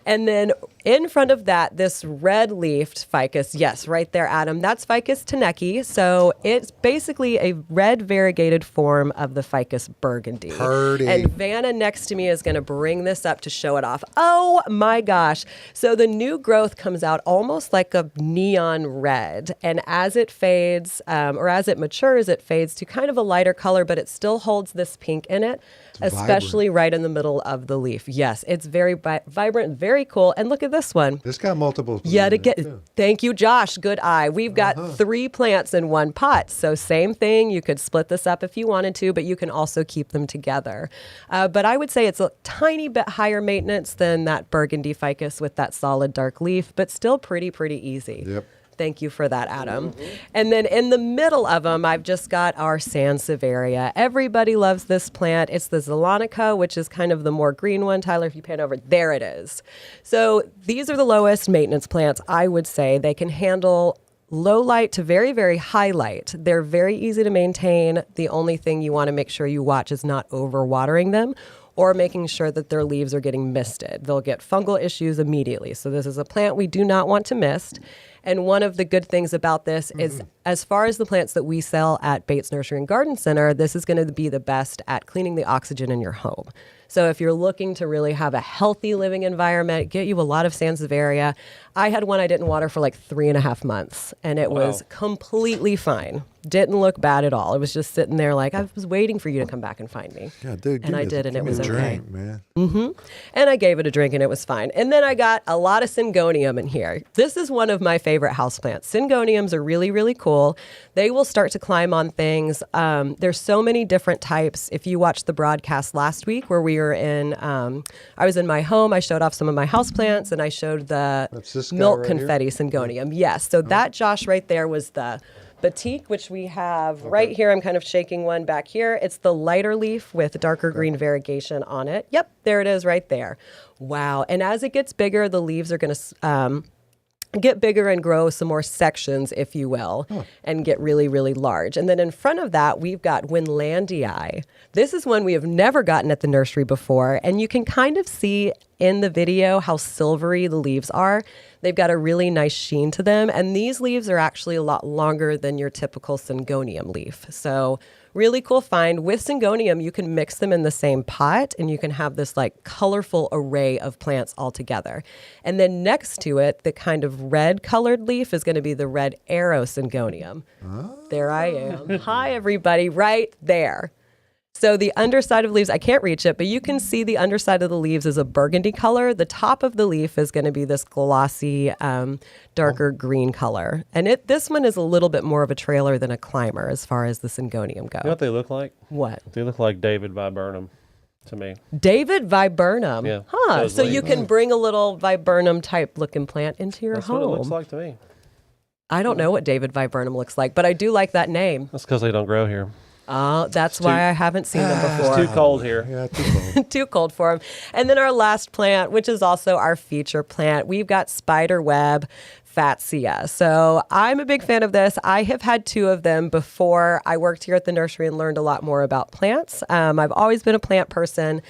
And then in front of that, this red-leafed ficus. Yes, right there, Adam. That's Ficus teneki. So it's basically a red variegated form of the ficus burgundy. Purdy. And Vanna next to me is going to bring this up to show it off. Oh, my gosh. So the new growth comes out almost like a neon red. And as it fades, or as it matures, it fades to kind of a lighter color, but it still holds this pink in it. Especially right in the middle of the leaf. Yes, it's very vibrant, very cool. And look at this one. This got multiple. Yet in it, again, too. thank you, Josh. Good eye. We've got 3 plants in one pot. So same thing. You could split this up if you wanted to, but you can also keep them together. But I would say it's a tiny bit higher maintenance than that burgundy ficus with that solid dark leaf, but still pretty easy. Yep. Thank you for that, Adam. And then in the middle of them, I've just got our Sansevieria. Everybody loves this plant. It's the Zelanica, which is kind of the more green one. Tyler, if you pan over, there it is. So these are the lowest maintenance plants, I would say. They can handle low light to very high light. They're very easy to maintain. The only thing you want to make sure you watch is not overwatering them or making sure that their leaves are getting misted. They'll get fungal issues immediately. So this is a plant we do not want to mist. And one of the good things about this is as far as the plants that we sell at Bates Nursery and Garden Center, this is going to be the best at cleaning the oxygen in your home. So if you're looking to really have a healthy living environment, get you a lot of Sansevieria. I had one I didn't water for like 3.5 months, and it was completely fine. Didn't look bad at all. It was just sitting there like, I was waiting for you to come back and find me. Yeah, dude, and I did, and it was okay. Drink, man. And I gave it a drink, and it was fine. And then I got a lot of Syngonium in here. This is one of my favorite houseplants. Syngoniums are really, really cool. They will start to climb on things. There's so many different types. If you watched the broadcast last week where we were in, I was in my home, I showed off some of my houseplants, and I showed the milk confetti Syngonium. Yes, so that, Josh, right there was the Batik, which we have right here. I'm kind of shaking one back here. It's the lighter leaf with darker green variegation on it. Yep, there it is right there. Wow. And as it gets bigger, the leaves are going to get bigger and grow some more sections, if you will, and get really, really large. And then in front of that, we've got Winlandii. This is one we have never gotten at the nursery before, and you can kind of see in the video how silvery the leaves are. They've got a really nice sheen to them, and these leaves are actually a lot longer than your typical Syngonium leaf. So really cool find. With Syngonium, you can mix them in the same pot, and you can have this like colorful array of plants all together. And then next to it, the kind of red colored leaf is going to be the red arrow Syngonium. There I am. Hi, everybody, right there. So the underside of leaves, I can't reach it, but you can see the underside of the leaves is a burgundy color. The top of the leaf is going to be this glossy, darker green color. And this one is a little bit more of a trailer than a climber as far as the Syngonium go. You know what they look like? What? They look like David viburnum to me. David viburnum? Yeah. Huh. So you can bring a little viburnum type looking plant into your home. That's what it looks like to me. I don't know what David viburnum looks like, but I do like that name. That's because they don't grow here. Oh, that's why I haven't seen them before. It's too cold here. Yeah, too cold. Too cold for them. And then our last plant, which is also our feature plant, we've got spiderweb fatsia. So I'm a big fan of this. I have had 2 of them before I worked here at the nursery and learned a lot more about plants. I've always been a plant person.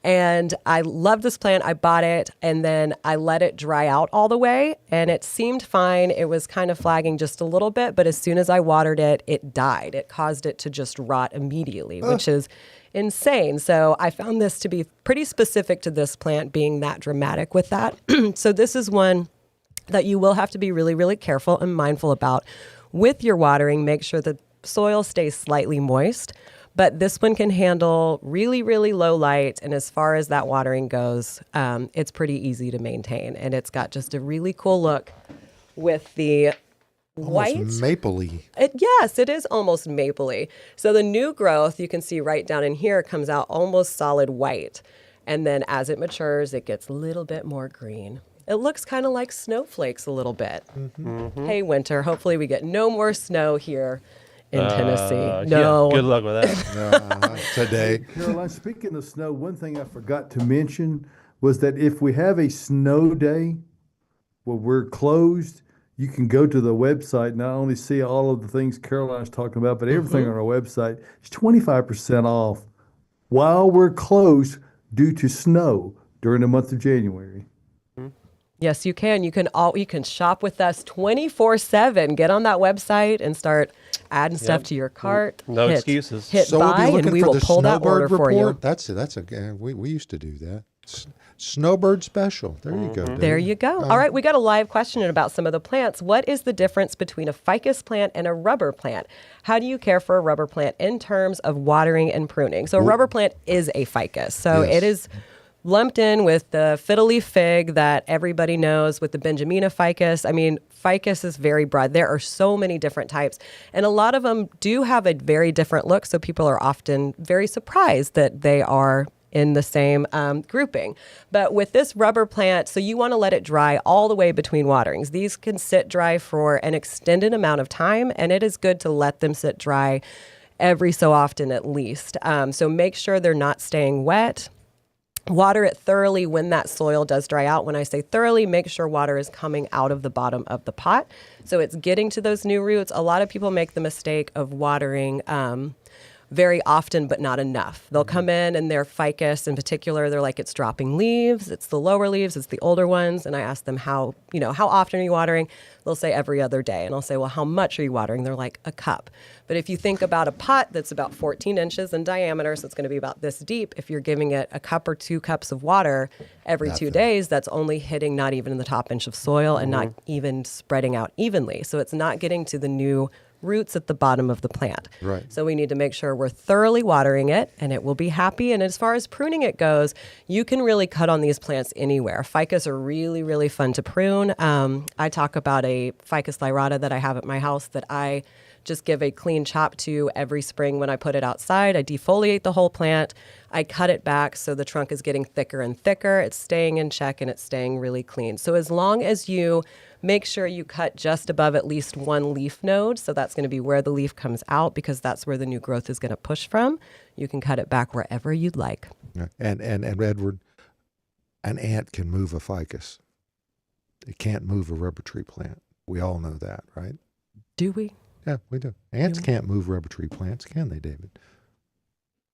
And I love this plant. I bought it and then I let it dry out all the way and it seemed fine. It was kind of flagging just a little bit, but as soon as I watered it, it died. It caused it to just rot immediately, which is insane. So I found this to be pretty specific to this plant being that dramatic with that. So this is one that you will have to be really, really careful and mindful about with your watering. Make sure the soil stays slightly moist. But this one can handle really, really low light. And as far as that watering goes, it's pretty easy to maintain. And it's got just a really cool look with the white. Almost mapley. Yes, it is almost mapley. So the new growth, you can see right down in here, comes out almost solid white. And then as it matures, it gets a little bit more green. It looks kind of like snowflakes a little bit. Mm-hmm. Hey, winter, hopefully we get no more snow here in Tennessee. No. Yeah, good luck with that. Today. Caroline, speaking of snow, one thing I forgot to mention was that if we have a snow day where we're closed, you can go to the website, not only see all of the things Caroline's talking about, but everything on our website. It's 25% off while we're closed due to snow during the month of January. Yes, you can. You can shop with us 24/7. Get on that website and start adding stuff to your cart. No excuses. Hit So buy, we'll be looking and we for will the pull that snowbird order for you. report. That's we used to do that. Snowbird special. There you go. Dave. There you go. All right, we got a live question about some of the plants. What is the difference between a ficus plant and a rubber plant? How do you care for a rubber plant in terms of watering and pruning? So a rubber plant is a ficus. So Yes. it is lumped in with the fiddle-leaf fig that everybody knows, with the Benjamina ficus. I mean, ficus is very broad. There are so many different types, and a lot of them do have a very different look, so people are often very surprised that they are in the same grouping. But with this rubber plant, so you want to let it dry all the way between waterings. These can sit dry for an extended amount of time, and it is good to let them sit dry every so often at least. So make sure they're not staying wet. Water it thoroughly when that soil does dry out. When I say thoroughly, make sure water is coming out of the bottom of the pot. So it's getting to those new roots. A lot of people make the mistake of watering very often, but not enough. They'll come in and their ficus in particular, they're like, it's dropping leaves, it's the lower leaves, it's the older ones. And I ask them how often are you watering? They'll say every other day. And I'll say, well, how much are you watering? They're like, a cup. But if you think about a pot that's about 14 inches in diameter, so it's going to be about this deep, if you're giving it a cup or 2 cups of water every 2 days, that's only hitting not even in the top inch of soil and not even spreading out evenly. So it's not getting to the new roots at the bottom of the plant. Right. So we need to make sure we're thoroughly watering it and it will be happy. And as far as pruning it goes, you can really cut on these plants anywhere. Ficus are really, really fun to prune. I talk about a Ficus lyrata that I have at my house that I just give a clean chop to every spring when I put it outside. I defoliate the whole plant. I cut it back so the trunk is getting thicker and thicker. It's staying in check and it's staying really clean. So as long as you make sure you cut just above at least 1 leaf node, so that's going to be where the leaf comes out because that's where the new growth is going to push from. You can cut it back wherever you'd like. And Edward, an ant can move a ficus. It can't move a rubber tree plant. We all know that, right? Do we? Yeah, we do. Ants can't move rubber tree plants, can they, David?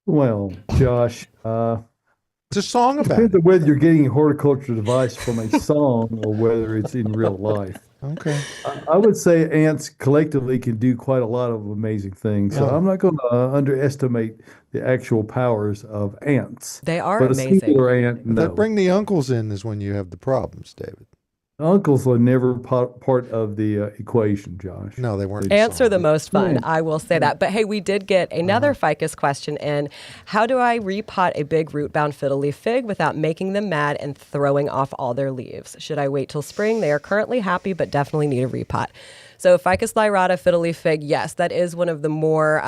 Well, Josh, It's a song about depends it. on whether you're getting horticulture advice from a song or whether it's in real life. Okay. I would say ants collectively can do quite a lot of amazing things. So Yeah. I'm not going to underestimate the actual powers of ants. They are But a amazing. singular ant, no. But bring the uncles in is when you have the problems, David. Uncles are never part of the equation, Josh. No, they weren't. Ants are the songs. most fun. Yeah. I will say that. But hey, we did get another ficus question in. How do I repot a big root-bound fiddle leaf fig without making them mad and throwing off all their leaves? Should I wait till spring? They are currently happy, but definitely need a repot. So Ficus lyrata, fiddle leaf fig, yes, that is one of the more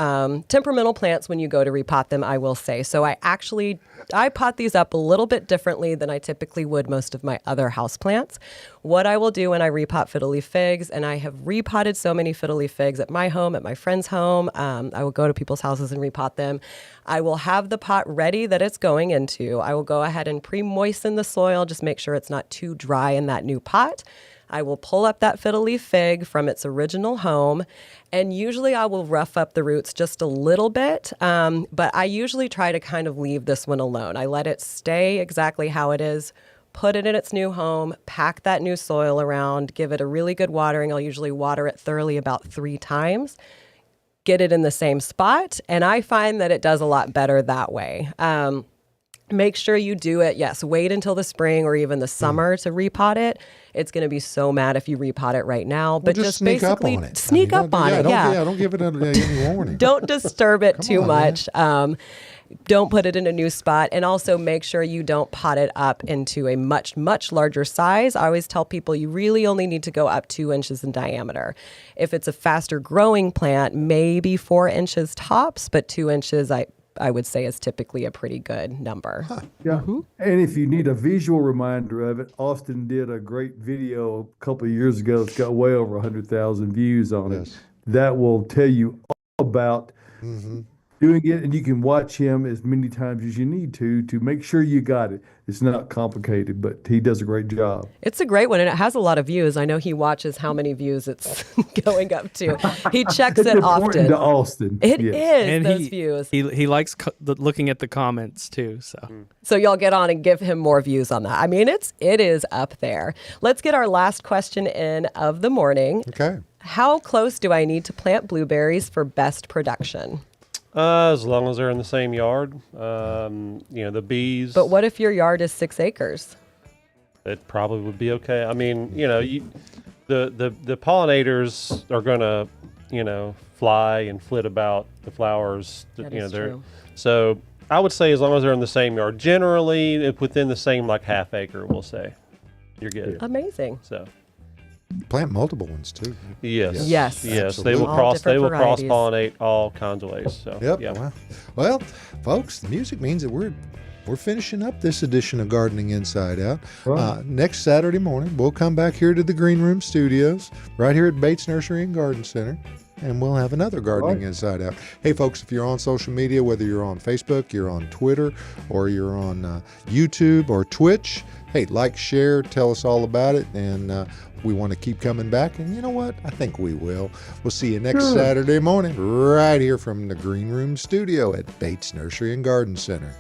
temperamental plants when you go to repot them, I will say. So I pot these up a little bit differently than I typically would most of my other houseplants. What I will do when I repot fiddle leaf figs, and I have repotted so many fiddle leaf figs at my home, at my friend's home, I will go to people's houses and repot them. I will have the pot ready that it's going into. I will go ahead and pre-moisten the soil, just make sure it's not too dry in that new pot. I will pull up that fiddle leaf fig from its original home, and usually I will rough up the roots just a little bit, but I usually try to kind of leave this one alone. I let it stay exactly how it is, put it in its new home, pack that new soil around, give it a really good watering. I'll usually water it thoroughly about 3 times, get it in the same spot, and I find that it does a lot better that way. Make sure you do it. Yes, wait until the spring or even the summer to repot it. It's going to be so mad if you repot it right now. But just sneak up basically on it. sneak up on it. Yeah. Don't give it any warning. Don't disturb it too on, much. Don't put it in a new spot. And also make sure you don't pot it up into a much, much larger size. I always tell people you really only need to go up 2 inches in diameter. If it's a faster growing plant, maybe 4 inches tops, but 2 inches, I would say is typically a pretty good number. Yeah. And if you need a visual reminder of it, Austin did a great video a couple of years ago. It's got way over 100,000 views on it. Yes. That will tell you all about doing it, and you can watch him as many times as you need to make sure you got it. It's not complicated, but he does a great job. It's a great one, and it has a lot of views. I know he watches how many views it's going up to. He checks It's it important often. to Austin. It is Yes. And those views. He likes looking at the comments too. So So y'all get on and give him more views on that. I mean, it is up there. Let's get our last question in of the morning. Okay. How close do I need to plant blueberries for best production? As long as they're in the same yard, the bees. But what if your yard is 6 acres? It probably would be okay. I mean, the pollinators are gonna, fly and flit about the flowers. That is true. So I would say as long as they're in the same yard, generally if within the same like half acre, we'll say you're good. Amazing. So Plant multiple ones too. yes, Yes. they Absolutely. will All cross. They different will cross varieties. pollinate all kinds of ways. So Yep. yeah. Wow. Well, folks, the music means that we're finishing up this edition of Gardening Inside Out. Right. Next Saturday morning, we'll come back here to the Green Room Studios, right here at Bates Nursery and Garden Center, and we'll have another Gardening Inside Out. Hey, folks, if you're on social media, whether you're on Facebook, you're on Twitter, or you're on YouTube or Twitch, hey, like, share, tell us all about it, and we want to keep coming back. And you know what? I think we will. We'll see you next Saturday morning right here from the Green Room Studio at Bates Nursery and Garden Center.